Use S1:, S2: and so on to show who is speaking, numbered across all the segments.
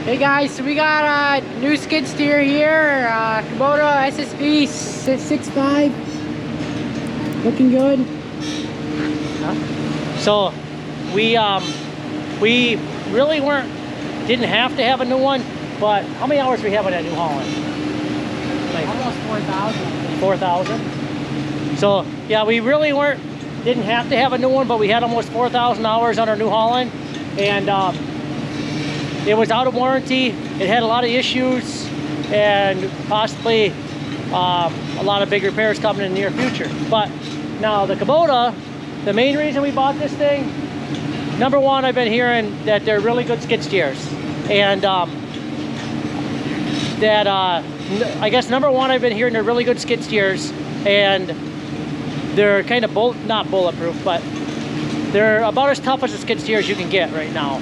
S1: Hey guys, so we got a new skid steer here, Kubota SSV 6.5, looking good.
S2: So we really didn't have to have a new one, but how many hours do we have on that New Holland? Like
S1: Almost 4,000.
S2: 4,000. So yeah, we really didn't have to have a new one, but we had almost 4,000 hours on our New Holland, and it was out of warranty. It had a lot of issues and possibly a lot of big repairs coming in the near future. But now the Kubota, the main reason we bought this thing, number one, I've been hearing that they're really good skid steers, and I guess number one, I've been hearing they're really good skid steers, and they're kind of not bulletproof, but they're about as tough as a skid steer as you can get right now.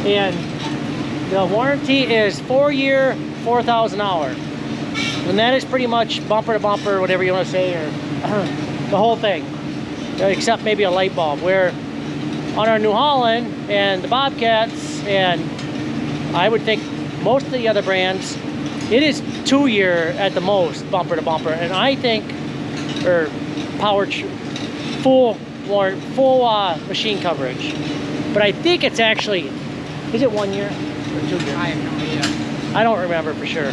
S2: And the warranty is 4-year, 4,000 hours, and that is pretty much bumper to bumper, whatever you want to say, or the whole thing, except maybe a light bulb. Where on our New Holland and the Bobcats, and I would think most of the other brands, it is 2-year at the most, bumper to bumper, and I think, or full machine coverage. But I think it's actually, is it 1 year or 2 years?
S1: I have no idea.
S2: I don't remember for sure.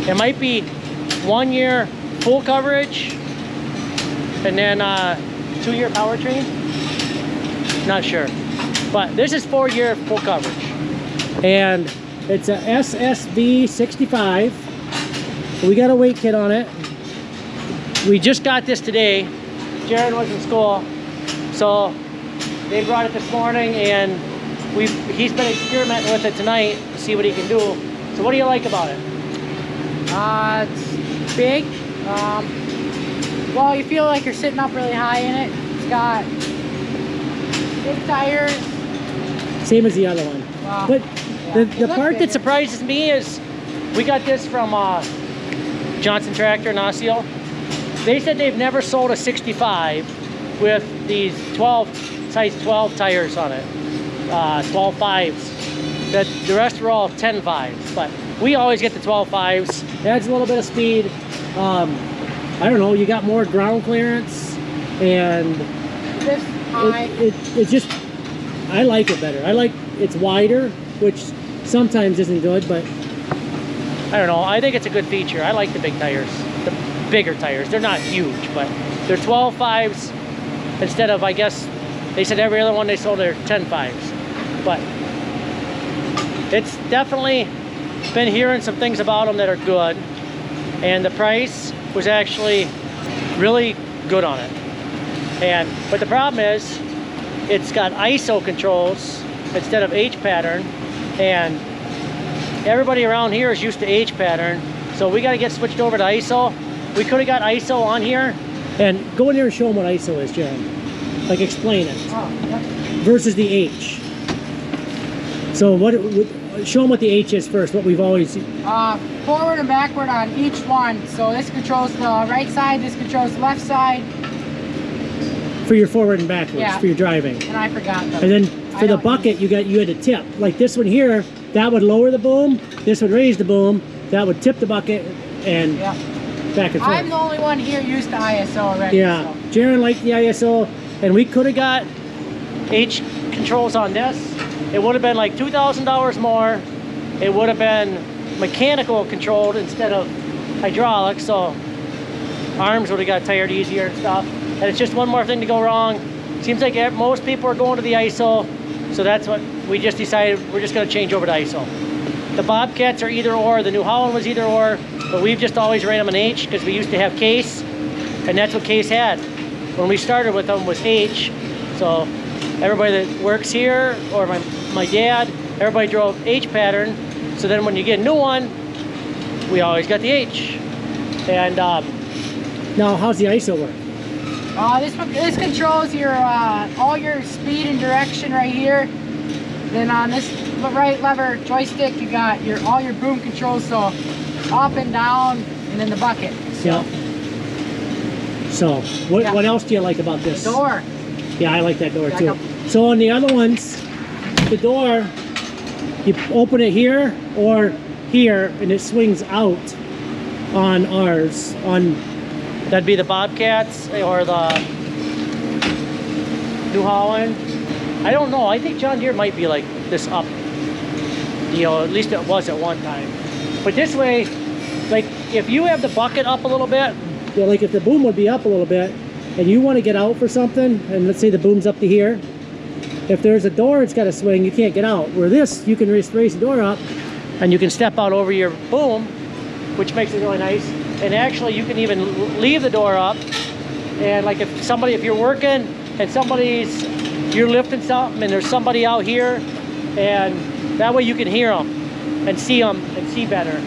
S2: It might be 1 year full coverage, and then 2-year powertrain. Not sure, but this is 4-year full coverage, and it's a SSV 65. We got a weight kit on it. We just got this today. Jared was in school, so they brought it this morning, and he's been experimenting with it tonight to see what he can do. So what do you like about it?
S1: It's big. Well, you feel like you're sitting up really high in it. It's got big tires.
S3: Same as the other one. But
S2: The part that surprises me is we got this from Johnson Tractor in Osseo. They said they've never sold a 65 with these size 12 tires on it, 12 5s. The rest are all 10 5s, but we always get the 12 5s.
S3: Adds a little bit of speed. I don't know, you got more ground clearance, and
S1: This high.
S3: it just, I like it better. I like it's wider, which sometimes isn't good, but
S2: I don't know, I think it's a good feature. I like the big tires, the bigger tires. They're not huge, but they're 12 5s instead of, I guess, they said every other one they sold are 10 5s. But it's definitely been hearing some things about them that are good, and the price was actually really good on it. But the problem is it's got ISO controls instead of H pattern, and everybody around here is used to H pattern, so we got to get switched over to ISO. We could have got ISO on here.
S3: and go in there and show them what ISO is, Jared. Like, explain it. Versus the H. So show them what the H is first, what we've always...
S1: Forward and backward on each one. So this controls the right side, this controls the left side.
S3: For your forward and backwards,
S1: Yeah.
S3: for your driving.
S1: And I forgot them.
S3: And then for the bucket, you had a tip. Like this one here, that would lower the boom, this would raise the boom, that would tip the bucket, and back and forth.
S1: I'm the only one here used to ISO already.
S3: Yeah,
S1: So.
S3: Jaron liked the ISO, and we could have got...
S2: H controls on this. It would have been like $2,000 more. It would have been mechanical controlled instead of hydraulic, so arms would have got tired easier and stuff. And it's just one more thing to go wrong. Seems like most people are going to the ISO, so that's what we just decided. We're just going to change over to ISO. The Bobcats are either or. The New Holland was either or, but we've just always ran them in H because we used to have Case, and that's what Case had. When we started with them was H, so everybody that works here, or my dad, everybody drove H pattern. So then when you get a new one, we always got the H. And
S3: Now, how's the ISO work?
S1: This controls your all your speed and direction right here. Then on this right lever joystick, you got all your boom controls, so up and down, and then the bucket.
S3: Yeah. So, what else do you like about this?
S1: The door.
S3: Yeah, I like that door
S1: Back
S3: too.
S1: up.
S3: So on the other ones, the door, You open it here or here, and it swings out on ours.
S2: That'd be the Bobcats or the New Holland. I don't know. I think John Deere might be like this up. You know, at least it was at one time. But this way, like if you have the bucket up a little bit,
S3: Yeah, like if the boom would be up a little bit, and you want to get out for something, and let's say the boom's up to here, if there's a door it's got to swing, you can't get out. Where this, you can raise the door up,
S2: and you can step out over your boom, which makes it really nice. And actually, you can even leave the door up. And like if you're working and you're lifting something and there's somebody out here, and that way you can hear them and see better.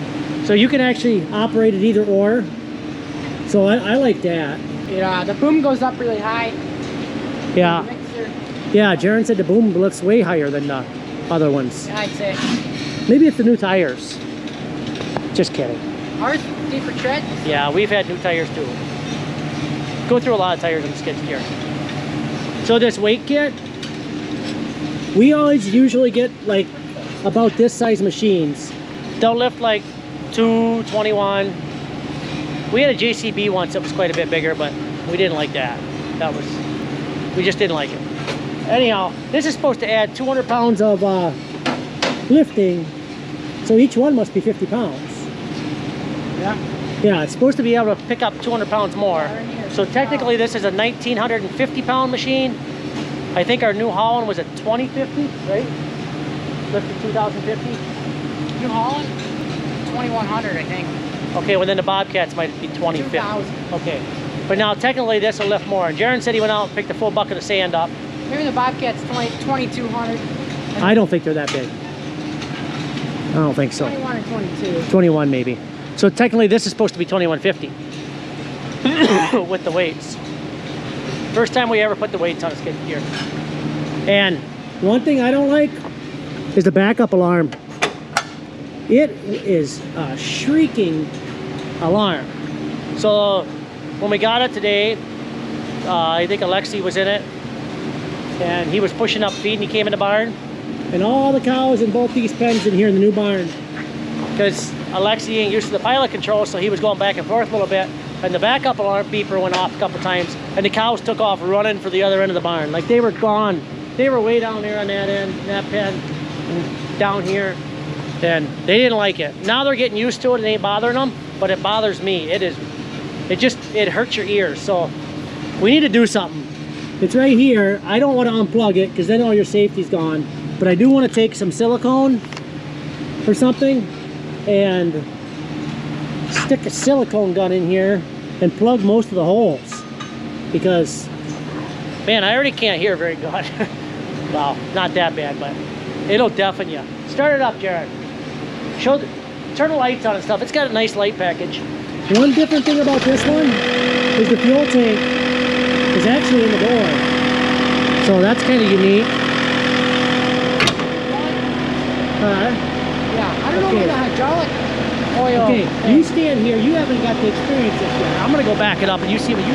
S3: so you can actually operate it either or. So I like that.
S1: Yeah, the boom goes up really high.
S3: Yeah,
S1: Mixer,
S3: yeah. Jaron said the boom lifts way higher than the other ones.
S1: I'd say.
S3: Maybe it's the new tires. Just kidding.
S1: Ours deeper tread.
S2: Yeah, we've had new tires too. Go through a lot of tires on the skid steer.
S3: So this weight kit, we always usually get like about this size machines.
S2: They'll lift like 221. We had a JCB once that was quite a bit bigger, but we didn't like that. We just didn't like it. Anyhow, this is supposed to add 200 pounds.
S3: Pounds of lifting, so each one must be 50 pounds.
S1: Yeah.
S3: Yeah,
S2: It's supposed to be able to pick up 200 pounds more. So technically this is a 1950 pound machine. I think our New Holland was a 2050, right? Lifted 2050.
S1: New Holland, 2100, I think.
S2: Okay, well then the Bobcats might be 2050.
S1: 2000.
S2: Okay. But now technically this will lift more. And Jaron said he went out and picked a full bucket of sand up.
S1: Maybe the Bobcat's 2200.
S3: I don't think they're that big. I don't think so.
S1: 21 or 22.
S3: 21 maybe.
S2: So technically this is supposed to be 2150 with the weights. First time we ever put the weights on a skid steer.
S3: And one thing I don't like is the backup alarm. It is a shrieking alarm.
S2: So when we got it today, I think Alexi was in it, and he was pushing up feed, and he came in the barn
S3: And all the cows in both these pens in here in the new barn.
S2: because Alexi ain't used to the pilot control, so he was going back and forth a little bit, and the backup alarm beeper went off a couple times, and the cows took off running for the other end of the barn. Like they were gone. They were way down there on that end, that pen, and down here, and they didn't like it. Now they're getting used to it and it ain't bothering them, but it bothers me. It hurts your ears, so we need to do something.
S3: It's right here. I don't want to unplug it because then all your safety's gone. But I do want to take some silicone or something and stick a silicone gun in here and plug most of the holes, because
S2: Man, I already can't hear very good. Well, not that bad, but it'll deafen you. Start it up, Jared. Turn the lights on and stuff. It's got a nice light package.
S3: one different thing about this one is the fuel tank is actually in the door. So that's kind of unique.
S1: Yeah, I don't know
S3: Okay.
S1: where the hydraulic oil.
S3: Okay,
S1: thing-
S3: you stand here. You haven't got the experience yet.
S2: I'm gonna go back it up and you see what you.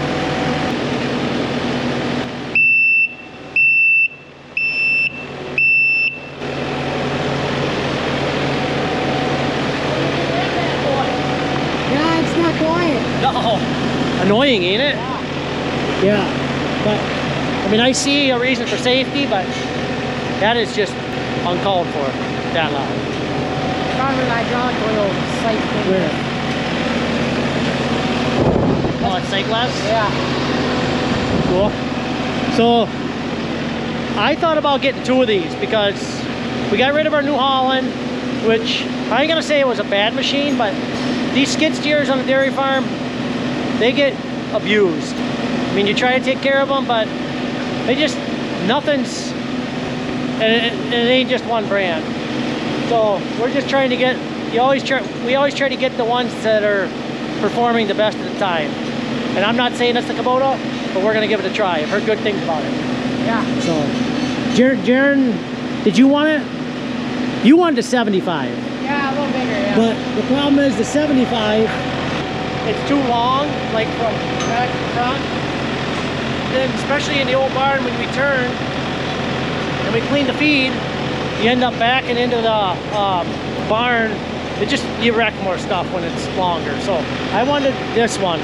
S1: Yeah, it's not quiet.
S2: No, annoying, ain't it?
S3: Yeah, but
S2: I mean, I see a reason for safety, but that is just uncalled for. That loud.
S1: Probably the hydraulic oil sight thing.
S3: where?
S2: Oh, it's sightless.
S1: Yeah.
S2: Cool. So I thought about getting two of these because we got rid of our New Holland, which I ain't gonna say it was a bad machine, but these skid steers on the dairy farm, they get abused. I mean, you try to take care of them, but they just, nothing's, and it ain't just one brand. So we're just trying to get, we always try to get the ones that are performing the best at the time. And I'm not saying that's the Kubota, but we're gonna give it a try. I've heard good things about it.
S1: Yeah.
S3: So, Jaron, did you want it? You wanted a 75,
S1: Yeah, a little bigger, yeah.
S3: but the problem is the 75.
S2: It's too long, like from back to front. Then especially in the old barn when we turn and we clean the feed, you end up backing into the barn. You wreck more stuff when it's longer. So I wanted this one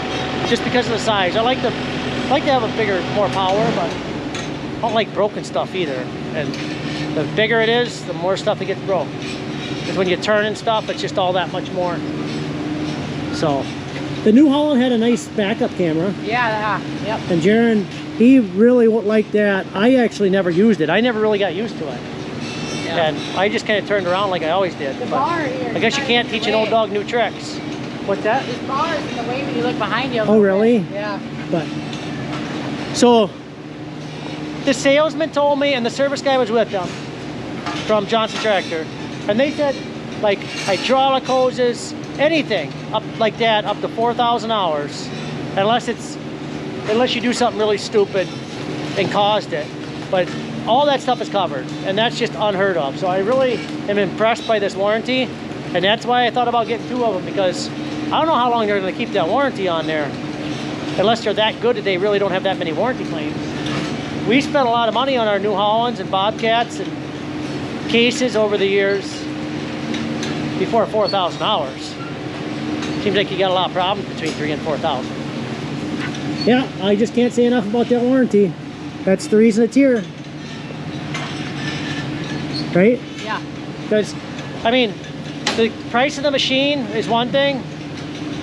S2: just because of the size. I like to have a bigger, more power, but I don't like broken stuff either. And the bigger it is, the more stuff it gets broke. Because when you turn and stuff, it's just all that much more. So
S3: The New Holland had a nice backup camera.
S1: Yeah, yep.
S3: And Jaron, he really liked that. I actually never used it. I never really got used to it.
S1: Yeah.
S2: And I just kind of turned around like I always did.
S1: The
S2: But
S1: bar here.
S2: I guess you can't teach an old dog new tricks. What's that?
S1: This bar is in the way when you look behind you. a
S3: Oh,
S1: little
S3: really?
S1: bit. Yeah.
S3: But so
S2: The salesman told me, and the service guy was with them from Johnson Tractor, and they said like hydraulic hoses, anything up like that up to 4,000 hours, unless you do something really stupid and caused it. But all that stuff is covered, and that's just unheard of. So I really am impressed by this warranty, and that's why I thought about getting 2 of them, because I don't know how long they're going to keep that warranty on there, unless they're that good that they really don't have that many warranty claims. We spent a lot of money on our New Hollands and Bobcats and cases over the years before 4,000 hours. Seems like you got a lot of problems between 3,000 and 4,000.
S3: yeah, I just can't say enough about that warranty. That's the reason it's here. Right?
S1: Yeah.
S2: Because, I mean, the price of the machine is one thing.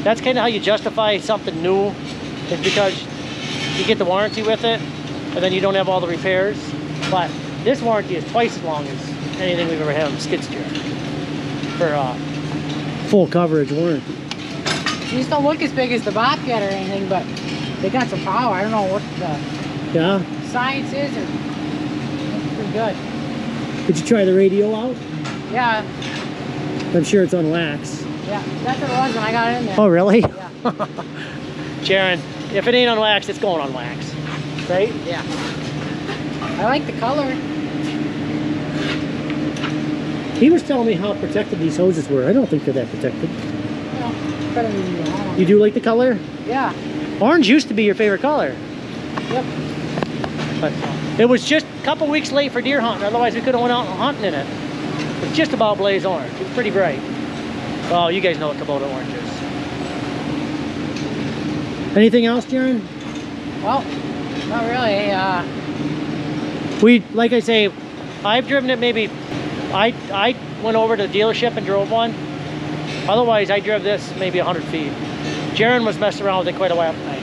S2: That's kind of how you justify something new, is because you get the warranty with it, and then you don't have all the repairs. But this warranty is twice as long as anything we've ever had on the skid steer for
S3: Full coverage warranty.
S1: These don't look as big as the Bobcat or anything, but they got some power. I don't know what the
S3: Yeah?
S1: science is, or it's pretty good.
S3: Did you try the radio out?
S1: Yeah,
S3: I'm sure it's on wax.
S1: yeah. That's what it was when I got in there.
S3: Oh, really?
S1: Yeah,
S2: Jaron. If it ain't on wax, it's going on wax, right?
S1: yeah. I like the color.
S3: He was telling me how protected these hoses were. I don't think they're that protected.
S1: Well, better than the Holland.
S3: You do like the color?
S1: Yeah.
S3: Orange used to be your favorite color.
S1: Yep.
S2: But it was just a couple weeks late for deer hunting. Otherwise, we could have went out hunting in it. It's just about blaze orange. It's pretty bright. Well, you guys know what Kubota orange is.
S3: Anything else, Jaron?
S1: Well, not really.
S3: Like I say,
S2: I've driven it maybe, I went over to the dealership and drove one. Otherwise, I drove this maybe 100 feet. Jaron was messing around with it quite a while tonight.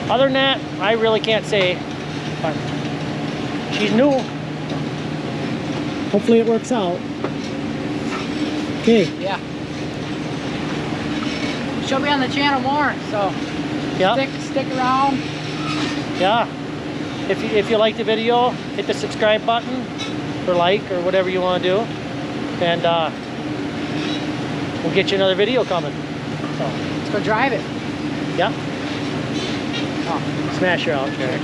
S2: Other than that, I really can't say. But she's new.
S3: hopefully it works out. Okay.
S1: Yeah. She'll be on the channel more, so
S2: Yeah,
S1: stick around.
S2: yeah. If you like the video, hit the subscribe button or like or whatever you want to do, and we'll get you another video coming. So,
S1: Let's go drive it.
S2: yeah. Oh, smash her out, Jared.